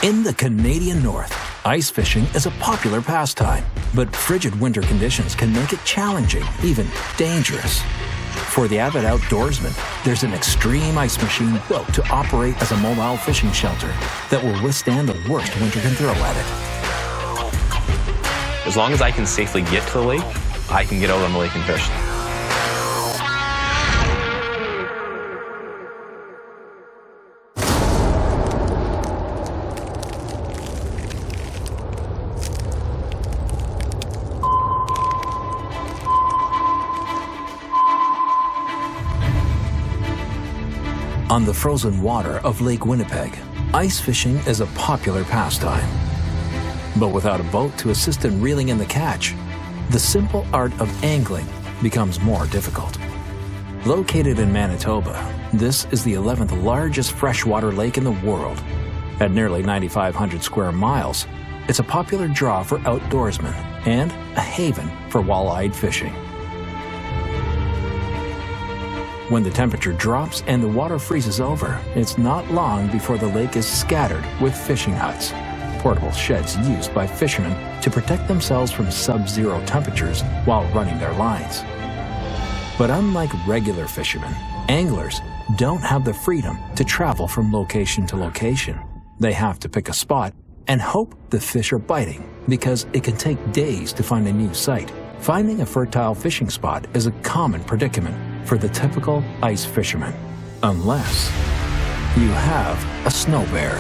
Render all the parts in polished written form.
In the Canadian North, ice fishing is a popular pastime, but frigid winter conditions can make it challenging, even dangerous. For the avid outdoorsman, there's an extreme ice machine built to operate as a mobile fishing shelter that will withstand the worst winter can throw at it. As long as I can safely get to the lake, I can get out on the lake and fish. On the frozen water of Lake Winnipeg, ice fishing is a popular pastime. But without a boat to assist in reeling in the catch, the simple art of angling becomes more difficult. Located in Manitoba, this is the 11th largest freshwater lake in the world. At nearly 9,500 square miles, it's a popular draw for outdoorsmen and a haven for walleye fishing. When the temperature drops and the water freezes over, it's not long before the lake is scattered with fishing huts, portable sheds used by fishermen to protect themselves from sub-zero temperatures while running their lines. But unlike regular fishermen, anglers don't have the freedom to travel from location to location. They have to pick a spot and hope the fish are biting, because it can take days to find a new site. Finding a fertile fishing spot is a common predicament for the typical ice fisherman, unless you have a SnoBear.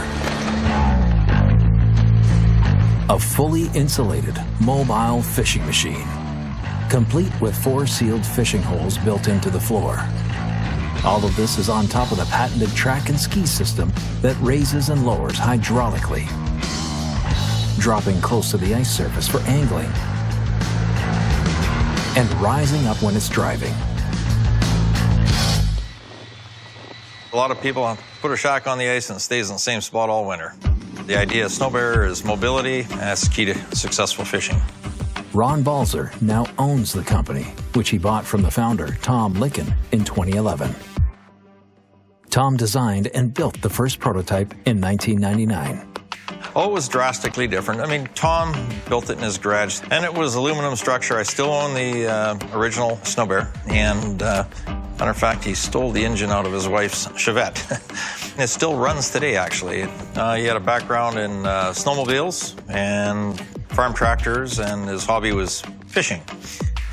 A fully insulated, mobile fishing machine, complete with 4 sealed fishing holes built into the floor. All of this is on top of the patented track and ski system that raises and lowers hydraulically, dropping close to the ice surface for angling, and rising up when it's driving. A lot of people put a shack on the ice and it stays in the same spot all winter. The idea of SnoBear is mobility, and that's key to successful fishing. Ron Balzer now owns the company, which he bought from the founder, Tom Licken, in 2011. Tom designed and built the first prototype in 1999. Oh, it was drastically different. I mean, Tom built it in his garage, and it was aluminum structure. I still own the original SnoBear, and matter of fact, he stole the engine out of his wife's Chevette. It still runs today, actually. He had a background in snowmobiles and farm tractors, and his hobby was fishing.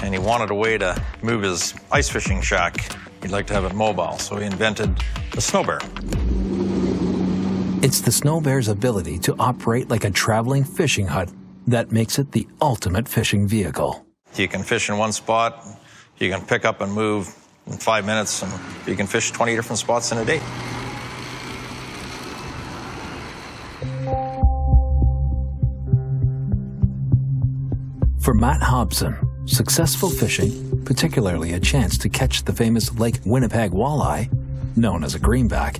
And he wanted a way to move his ice fishing shack. He'd like to have it mobile, so he invented the SnoBear. It's the SnoBear's ability to operate like a traveling fishing hut that makes it the ultimate fishing vehicle. You can fish in one spot, you can pick up and move in 5 minutes, and you can fish 20 different spots in a day. For Matt Hobson, successful fishing, particularly a chance to catch the famous Lake Winnipeg walleye, known as a greenback,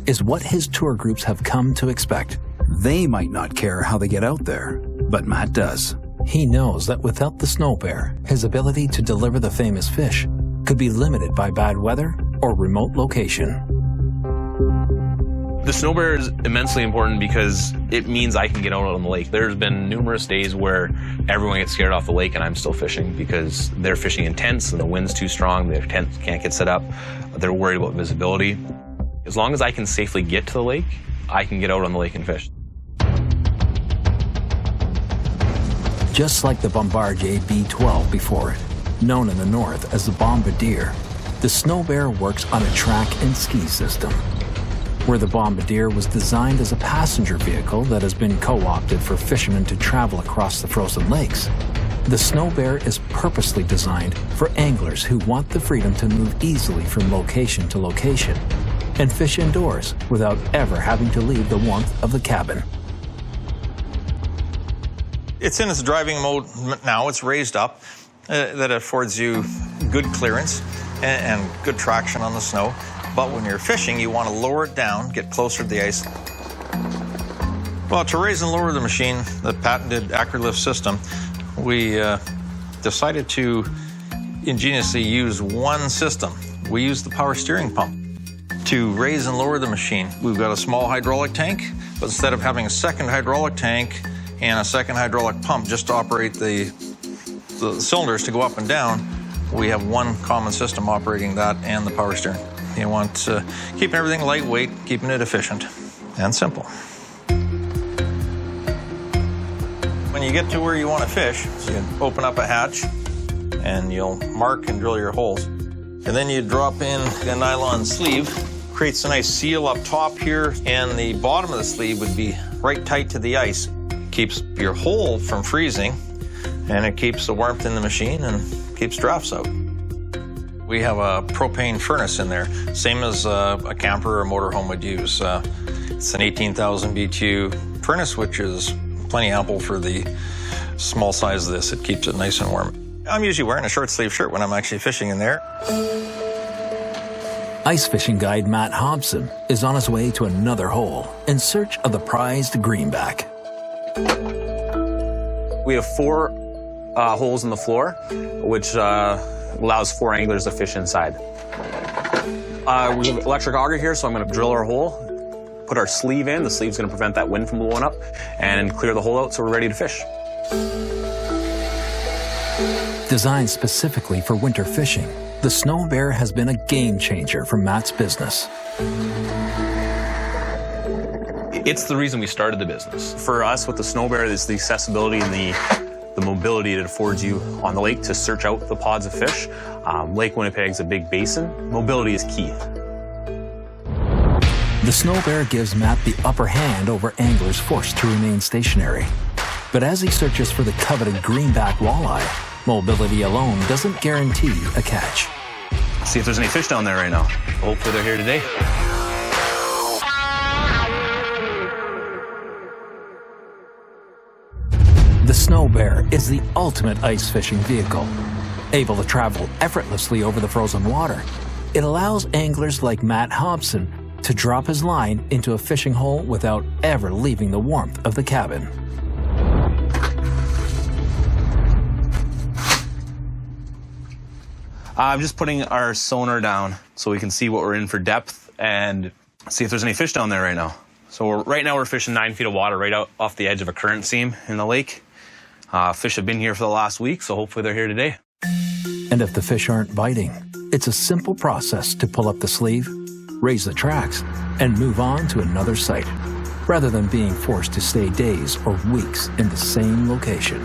is what his tour groups have come to expect. They might not care how they get out there, but Matt does. He knows that without the SnoBear, his ability to deliver the famous fish could be limited by bad weather or remote location. The SnoBear is immensely important because it means I can get out on the lake. There's been numerous days where everyone gets scared off the lake and I'm still fishing because they're fishing in tents and the wind's too strong, their tents can't get set up, they're worried about visibility. As long as I can safely get to the lake, I can get out on the lake and fish. Just like the Bombardier B-12 before it, known in the north as the Bombardier, the SnoBear works on a track and ski system. Where the Bombardier was designed as a passenger vehicle that has been co-opted for fishermen to travel across the frozen lakes, the SnoBear is purposely designed for anglers who want the freedom to move easily from location to location and fish indoors without ever having to leave the warmth of the cabin. It's in its driving mode now. It's raised up. That affords you good clearance and good traction on the snow. But when you're fishing, you want to lower it down, get closer to the ice. Well, to raise and lower the machine, the patented AccuLift system, we decided to ingeniously use one system. We use the power steering pump. To raise and lower the machine, we've got a small hydraulic tank, but instead of having a second hydraulic tank and a second hydraulic pump just to operate the cylinders to go up and down, we have one common system operating that and the power steering. You want keeping everything lightweight, keeping it efficient and simple. When you get to where you want to fish, you open up a hatch and you'll mark and drill your holes. And then you drop in a nylon sleeve, creates a nice seal up top here, and the bottom of the sleeve would be right tight to the ice. Keeps your hole from freezing, and it keeps the warmth in the machine and keeps drafts out. We have a propane furnace in there, same as a camper or motorhome would use. It's an 18,000 BTU furnace, which is plenty ample for the small size of this. It keeps it nice and warm. I'm usually wearing a short sleeve shirt when I'm actually fishing in there. Ice fishing guide Matt Hobson is on his way to another hole in search of the prized greenback. We have 4 holes in the floor, which allows 4 anglers to fish inside. We have electric auger here, so I'm going to drill our hole, put our sleeve in. The sleeve's going to prevent that wind from blowing up, and clear the hole out so we're ready to fish. Designed specifically for winter fishing, the SnoBear has been a game changer for Matt's business. It's the reason we started the business. For us, with the SnoBear, it's the accessibility and the mobility it affords you on the lake to search out the pods of fish. Lake Winnipeg's a big basin. Mobility is key. The SnoBear gives Matt the upper hand over anglers forced to remain stationary. But as he searches for the coveted greenback walleye, mobility alone doesn't guarantee a catch. See if there's any fish down there right now. Hopefully they're here today. The SnoBear is the ultimate ice fishing vehicle. Able to travel effortlessly over the frozen water, it allows anglers like Matt Hobson to drop his line into a fishing hole without ever leaving the warmth of the cabin. I'm just putting our sonar down so we can see what we're in for depth and see if there's any fish down there right now. So right now we're fishing 9 feet of water right out off the edge of a current seam in the lake. Fish have been here for the last week, so hopefully they're here today. And if the fish aren't biting, it's a simple process to pull up the sleeve, raise the tracks, and move on to another site, rather than being forced to stay days or weeks in the same location.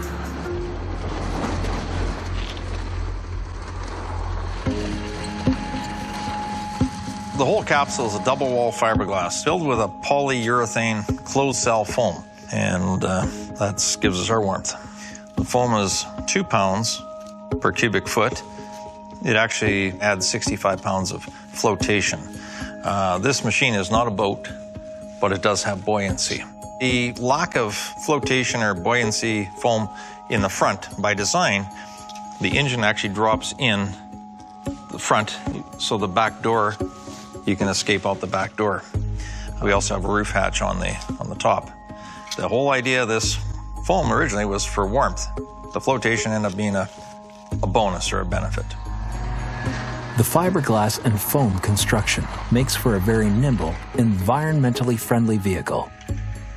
The whole capsule is a double-wall fiberglass filled with a polyurethane closed cell foam, and that gives us our warmth. The foam is 2 pounds per cubic foot. It actually adds 65 pounds of flotation. This machine is not a boat, but it does have buoyancy. The lack of flotation or buoyancy foam in the front, by design, the engine actually drops in the front, so the back door, you can escape out the back door. We also have a roof hatch on the top. The whole idea of this foam originally was for warmth. The flotation ended up being a bonus or a benefit. The fiberglass and foam construction makes for a very nimble, environmentally friendly vehicle.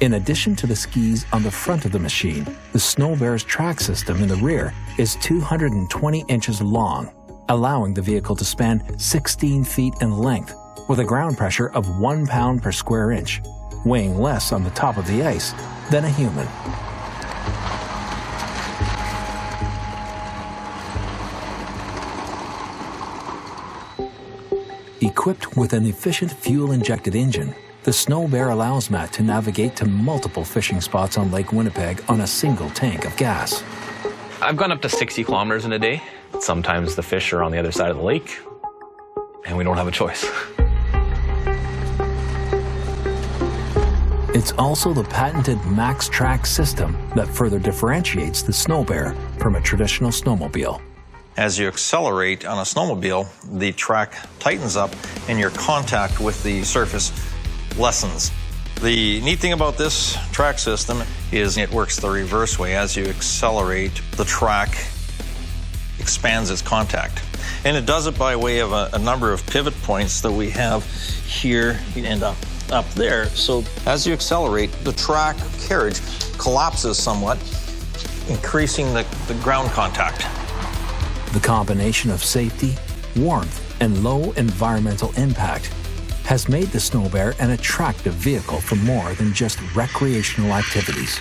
In addition to the skis on the front of the machine, the SnoBear's track system in the rear is 220 inches long, allowing the vehicle to span 16 feet in length with a ground pressure of 1 pound per square inch, weighing less on the top of the ice than a human. Equipped with an efficient fuel-injected engine, the SnoBear allows Matt to navigate to multiple fishing spots on Lake Winnipeg on a single tank of gas. I've gone up to 60 kilometers in a day. Sometimes the fish are on the other side of the lake, and we don't have a choice. It's also the patented Max Track system that further differentiates the SnoBear from a traditional snowmobile. As you accelerate on a snowmobile, the track tightens up and your contact with the surface lessens. The neat thing about this track system is it works the reverse way. As you accelerate, the track expands its contact. And it does it by way of a number of pivot points that we have here and up there. So as you accelerate, the track carriage collapses somewhat, increasing the ground contact. The combination of safety, warmth, and low environmental impact has made the SnoBear an attractive vehicle for more than just recreational activities.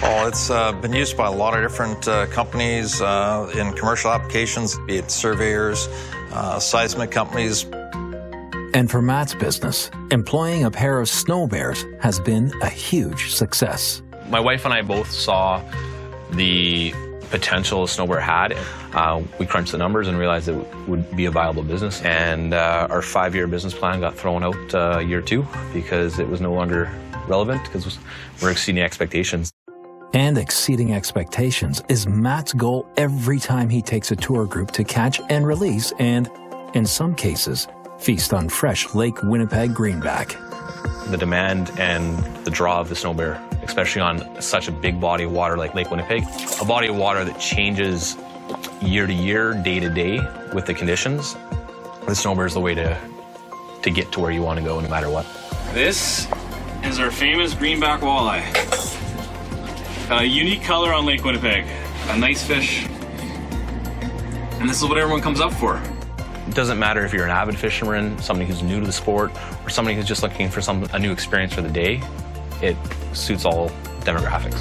Well, it's been used by a lot of different companies in commercial applications, be it surveyors, seismic companies. And for Matt's business, employing a pair of SnoBears has been a huge success. My wife and I both saw the potential SnoBear had. We crunched the numbers and realized it would be a viable business. And our 5-year business plan got thrown out year 2 because it was no longer relevant because we're exceeding expectations. And exceeding expectations is Matt's goal every time he takes a tour group to catch and release and, in some cases, feast on fresh Lake Winnipeg greenback. The demand and the draw of the SnoBear, especially on such a big body of water like Lake Winnipeg, a body of water that changes year to year, day to day with the conditions, the SnoBear is the way to get to where you want to go no matter what. This is our famous greenback walleye. Got a unique color on Lake Winnipeg. A nice fish. And this is what everyone comes up for. It doesn't matter if you're an avid fisherman, somebody who's new to the sport, or somebody who's just looking for a new experience for the day. It suits all demographics.